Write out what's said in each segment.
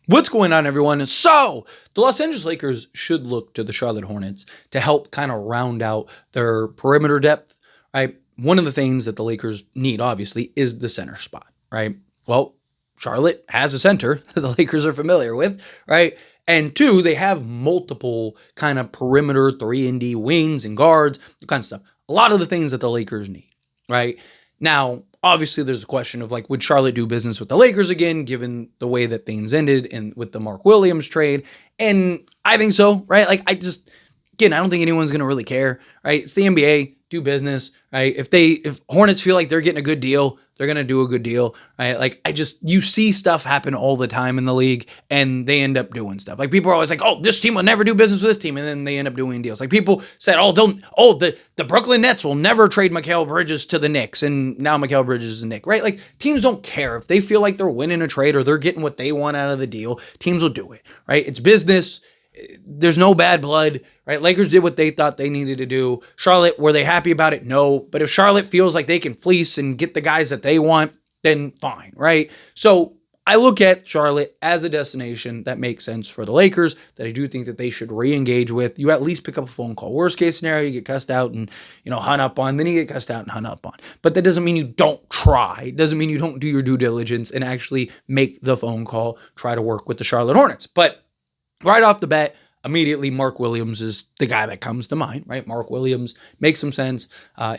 What's going on, everyone? So, the Los Angeles Lakers should look to the Charlotte Hornets to help kind of round out their perimeter depth, right? One of the things that the Lakers need, obviously, is the center spot, right? Well, Charlotte has a center that the Lakers are familiar with, right? And two, they have multiple kind of perimeter 3-and-D wings and guards, kinds of stuff. A lot of the things that the Lakers need, right? Now, obviously, there's a question of like, would Charlotte do business with the Lakers again, given the way that things ended and with the Mark Williams trade? And I think so, right? Like, I don't think anyone's going to really care, right? It's the NBA, do business, right? If Hornets feel like they're getting a good deal, they're going to do a good deal, right? Like, you see stuff happen all the time in the league and they end up doing stuff. Like, people are always like, oh, this team will never do business with this team. And then they end up doing deals. Like, people said, the Brooklyn Nets will never trade Mikal Bridges to the Knicks. And now Mikal Bridges is a Knick, right? Like, teams don't care. If they feel like they're winning a trade or they're getting what they want out of the deal, teams will do it, right? It's business. There's no bad blood, right? Lakers did what they thought they needed to do. Charlotte, were they happy about it? No. But if Charlotte feels like they can fleece and get the guys that they want, then fine, right? So I look at Charlotte as a destination that makes sense for the Lakers, that I do think that they should re-engage with. You at least pick up a phone call. Worst case scenario, you get cussed out and, hunt up on. Then you get cussed out and hunt up on. But that doesn't mean you don't try. It doesn't mean you don't do your due diligence and actually make the phone call, try to work with the Charlotte Hornets. But right off the bat, immediately Mark Williams is the guy that comes to mind, right? Mark Williams makes some sense,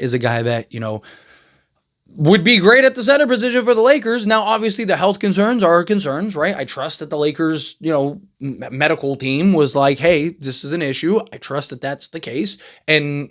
is a guy that, would be great at the center position for the Lakers. Now, obviously, the health concerns are concerns, right? I trust that the Lakers, medical team was like, hey, this is an issue. I trust that that's the case. And,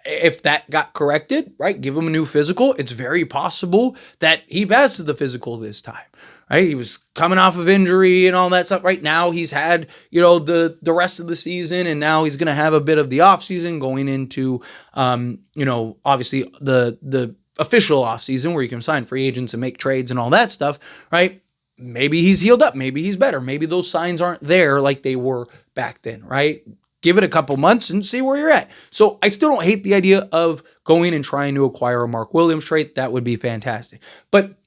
if that got corrected, right, give him a new physical. It's very possible that he passes the physical this time, right? He was coming off of injury and all that stuff. Right now, he's had, the rest of the season, and now he's going to have a bit of the offseason going into, obviously the official offseason where you can sign free agents and make trades and all that stuff, right? Maybe he's healed up. Maybe he's better. Maybe those signs aren't there like they were back then, right? Give it a couple months and see where you're at. So I still don't hate the idea of going and trying to acquire a Mark Williams trade. That would be fantastic. But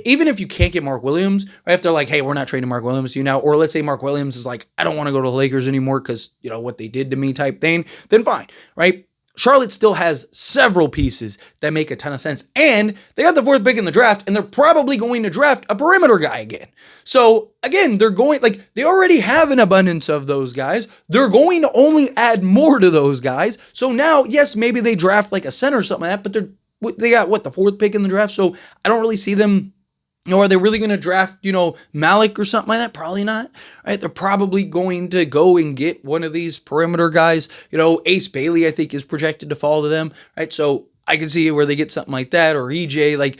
even if you can't get Mark Williams, right, if they're like, hey, we're not trading Mark Williams to you now, or let's say Mark Williams is like, I don't want to go to the Lakers anymore because, what they did to me type thing, then fine, right? Charlotte still has several pieces that make a ton of sense. And they got the fourth pick in the draft, and they're probably going to draft a perimeter guy again. So, again, they already have an abundance of those guys. They're going to only add more to those guys. So now, yes, maybe they draft like a center or something like that, but they got, the fourth pick in the draft? So I don't really see them. Are they really going to draft, Malik or something like that? Probably not, right? They're probably going to go and get one of these perimeter guys. Ace Bailey, I think, is projected to fall to them, right? So I can see where they get something like that, or EJ.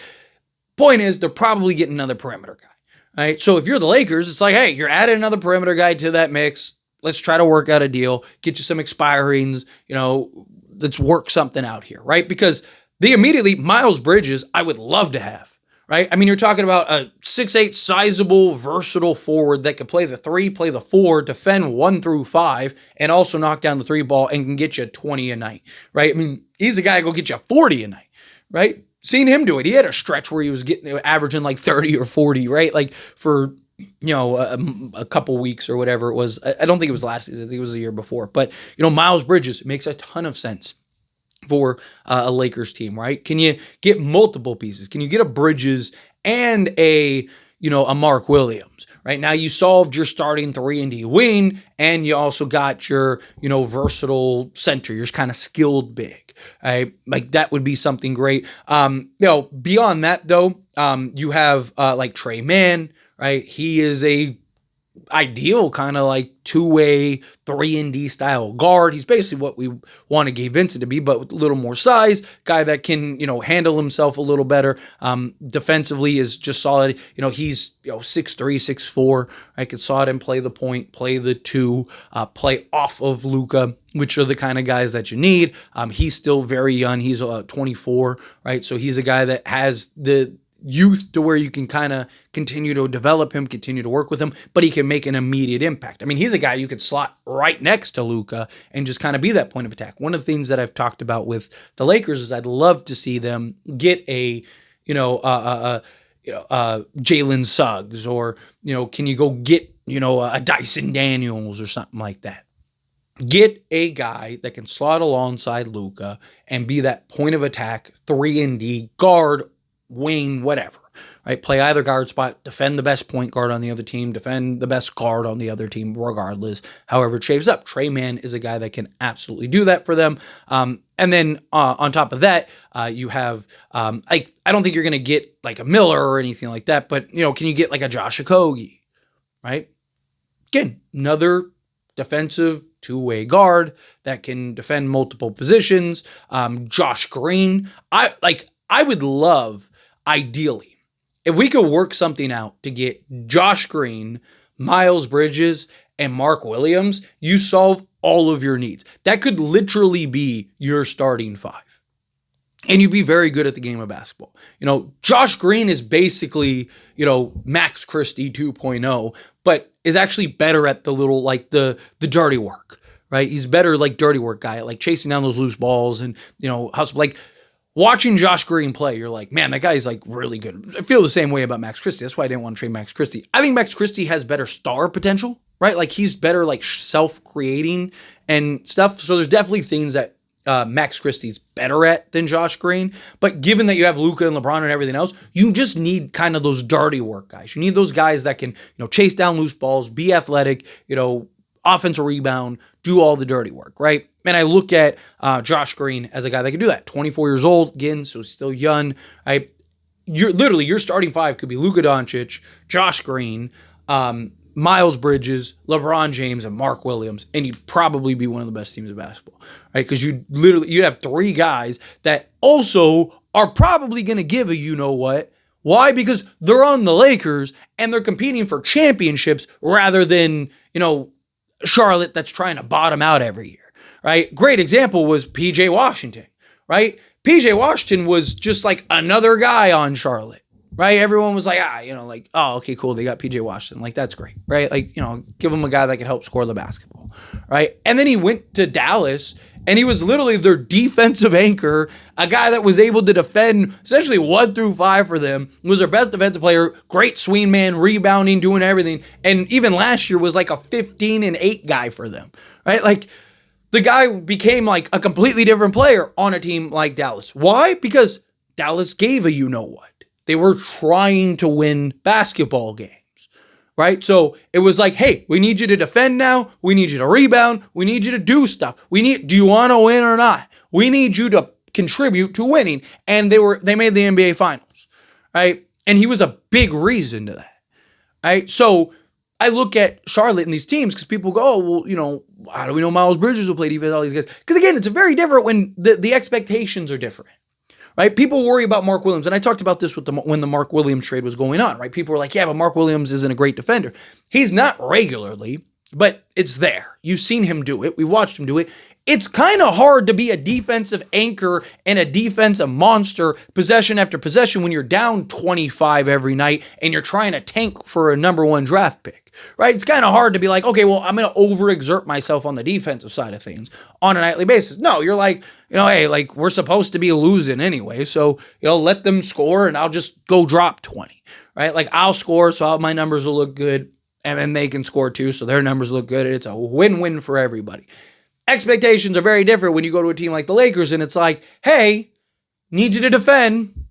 Point is, they're probably getting another perimeter guy, right? So if you're the Lakers, it's like, hey, you're adding another perimeter guy to that mix. Let's try to work out a deal, get you some expirings, let's work something out here, right? Because Miles Bridges, I would love to have. Right? I mean, you're talking about a 6'8", sizable, versatile forward that can play the 3, play the 4, defend 1 through 5, and also knock down the 3 ball and can get you 20 a night, right? I mean, he's a guy who go get you 40 a night, right? Seen him do it. He had a stretch where he was averaging like 30 or 40, right? Like for, a couple weeks or whatever it was. I don't think it was last season. I think it was the year before. But, Miles Bridges makes a ton of sense for a Lakers team, right? Can you get multiple pieces? Can you get a Bridges and a Mark Williams, right? Now you solved your starting 3-and-D wing, and you also got your, versatile center, your kind of skilled big, right? Like that would be something great. Beyond that though, you have like Trey Mann, right? He is a ideal kind of like two-way 3-and-D style guard. He's basically what we want to Gabe Vincent to be, but with a little more size. Guy that can, handle himself a little better. Defensively is just solid. He's 6'3", 6'4". I could saw him play the point, play the 2, play off of Luka, which are the kind of guys that you need. He's still very young. He's 24, right? So he's a guy that has the youth to where you can kind of continue to develop him, continue to work with him, but he can make an immediate impact. I mean, he's a guy you could slot right next to Luka and just kind of be that point of attack. One of the things that I've talked about with the Lakers is I'd love to see them get a Jalen Suggs, or, can you go get, a Dyson Daniels or something like that? Get a guy that can slot alongside Luka and be that point of attack, 3-and-D, guard, wing, whatever. Right? Play either guard spot, defend the best point guard on the other team, defend the best guard on the other team, regardless, however it shapes up. Tre Mann is a guy that can absolutely do that for them. And then on top of that, you have, I don't think you're going to get like a Miller or anything like that, but, can you get like a Josh Okogie, right? Again, another defensive two-way guard that can defend multiple positions. Josh Green. I would love, ideally, if we could work something out to get Josh Green, Miles Bridges, and Mark Williams, you solve all of your needs. That could literally be your starting five. And you'd be very good at the game of basketball. Josh Green is basically, Max Christie 2.0, but is actually better at the little, like the dirty work, right? He's better like dirty work guy, like chasing down those loose balls and, hustle. Like watching Josh Green play, you're like, man, that guy's like really good. I feel the same way about Max Christie. That's why I didn't want to trade Max Christie. I think Max Christie has better star potential, right? Like he's better like self-creating and stuff. So there's definitely things that Max Christie's better at than Josh Green. But given that you have Luka and LeBron and everything else, you just need kind of those dirty work guys. You need those guys that can, chase down loose balls, be athletic, offensive rebound, do all the dirty work, right? And I look at Josh Green as a guy that can do that. 24 years old, again, so still young. Right? Your starting five could be Luka Doncic, Josh Green, Miles Bridges, LeBron James, and Mark Williams, and you'd probably be one of the best teams of basketball, right? Because you'd have three guys that also are probably going to give a you-know-what. Why? Because they're on the Lakers, and they're competing for championships rather than, Charlotte that's trying to bottom out every year, right? Great example was P.J. Washington, right? P.J. Washington was just like another guy on Charlotte, right? Everyone was like, oh, okay, cool. They got P.J. Washington. Like, that's great, right? Like, give them a guy that can help score the basketball, right? And then he went to Dallas, and he was literally their defensive anchor, a guy that was able to defend essentially 1 through 5 for them, was their best defensive player, great swing man, rebounding, doing everything. And even last year was like a 15-8 guy for them, right? Like the guy became like a completely different player on a team like Dallas. Why? Because Dallas gave a you-know-what. They were trying to win basketball games. Right? So it was like, hey, we need you to defend now. We need you to rebound. We need you to do stuff. Do you want to win or not? We need you to contribute to winning. And they made the NBA finals. Right? And he was a big reason to that. Right? So I look at Charlotte and these teams because people go, oh, well, how do we know Miles Bridges will play defense, all these guys? Because again, it's very different when the expectations are different. Right? People worry about Mark Williams. And I talked about this when the Mark Williams trade was going on, right? People were like, yeah, but Mark Williams isn't a great defender. He's not regularly, but it's there. You've seen him do it. We watched him do it. It's kind of hard to be a defensive anchor and a defensive monster possession after possession when you're down 25 every night and you're trying to tank for a number 1 draft pick, right? It's kind of hard to be like, okay, well, I'm going to overexert myself on the defensive side of things on a nightly basis. No, you're like, hey, like we're supposed to be losing anyway. So, let them score and I'll just go drop 20, right? Like I'll score so my numbers will look good and then they can score too. So their numbers look good. And it's a win-win for everybody. Expectations are very different when you go to a team like the Lakers and it's like, hey, need you to defend,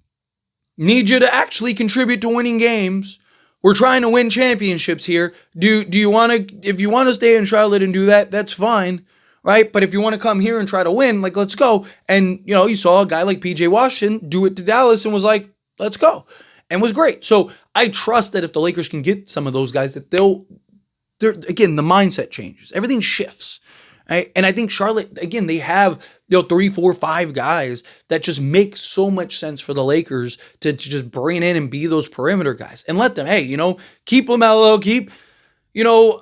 need you to actually contribute to winning games. We're trying to win championships here. Do you want to, if you want to stay in Charlotte and do that, that's fine, right? But if you want to come here and try to win, like, let's go. And, you saw a guy like P.J. Washington do it to Dallas and was like, let's go. And was great. So I trust that if the Lakers can get some of those guys, that again, the mindset changes. Everything shifts. Right? And I think Charlotte, again, they have 3, 4, 5 guys that just make so much sense for the Lakers to just bring in and be those perimeter guys and let them, hey, keep LaMelo, keep,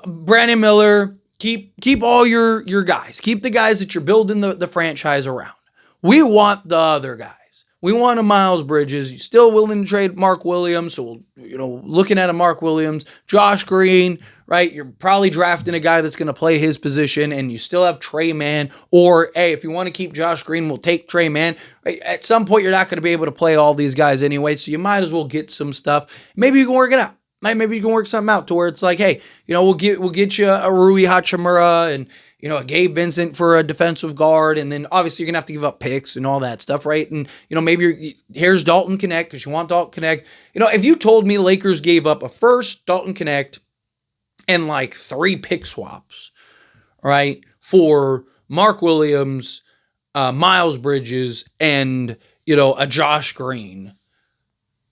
Brandon Miller, keep all your guys, keep the guys that you're building the franchise around. We want the other guys. we want a Miles Bridges. You're still willing to trade Mark Williams. So, looking at a Mark Williams, Josh Green, right? You're probably drafting a guy that's going to play his position, and you still have Trey Mann. Or, hey, if you want to keep Josh Green, we'll take Trey Mann. Right? At some point, you're not going to be able to play all these guys anyway, so you might as well get some stuff. Maybe you can work it out. Maybe you can work something out to where it's like, hey, we'll get you a Rui Hachimura and a Gabe Vincent for a defensive guard, and then obviously you're gonna have to give up picks and all that stuff, right? And maybe here's Dalton Connect because you want Dalton Connect. If you told me Lakers gave up a first, Dalton Connect, and like 3 pick swaps, right, for Mark Williams, Miles Bridges, and a Josh Green,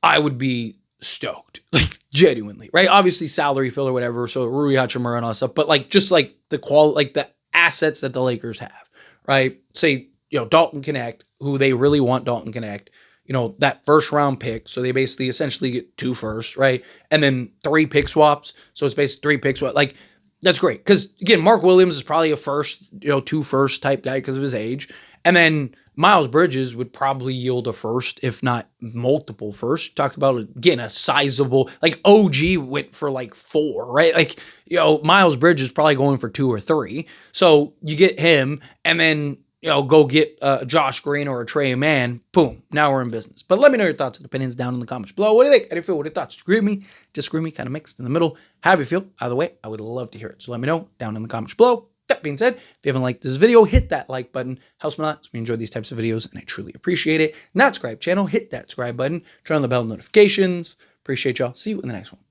I would be stoked, like genuinely, right? Obviously salary fill or whatever, so Rui Hachimura and all that stuff, but like just like the quality, like the assets that the Lakers have, right? Say, Dalton Connect, who they really want Dalton Connect, that first round pick. So they basically essentially get 2 firsts, right? And then 3 pick swaps. So it's basically 3 pick swaps. Like, that's great. Because again, Mark Williams is probably a first, 2 first type guy because of his age. And then Miles Bridges would probably yield a first, if not multiple firsts. Talk about, again, a sizable, like OG went for like 4, right? Like, Miles Bridges is probably going for 2 or 3. So you get him and then, go get Josh Green or a Trey Mann. Boom. Now we're in business. But let me know your thoughts and opinions down in the comments below. What do you think? How do you feel? What are your thoughts? Agree with me? Disagree with me? Kind of mixed in the middle. How do you feel? Either way, I would love to hear it. So let me know down in the comments below. That being said, if you haven't liked this video, hit that like button. Helps me a lot. So we enjoy these types of videos, and I truly appreciate it. Not subscribe channel, hit that subscribe button. Turn on the bell notifications. Appreciate y'all. See you in the next one.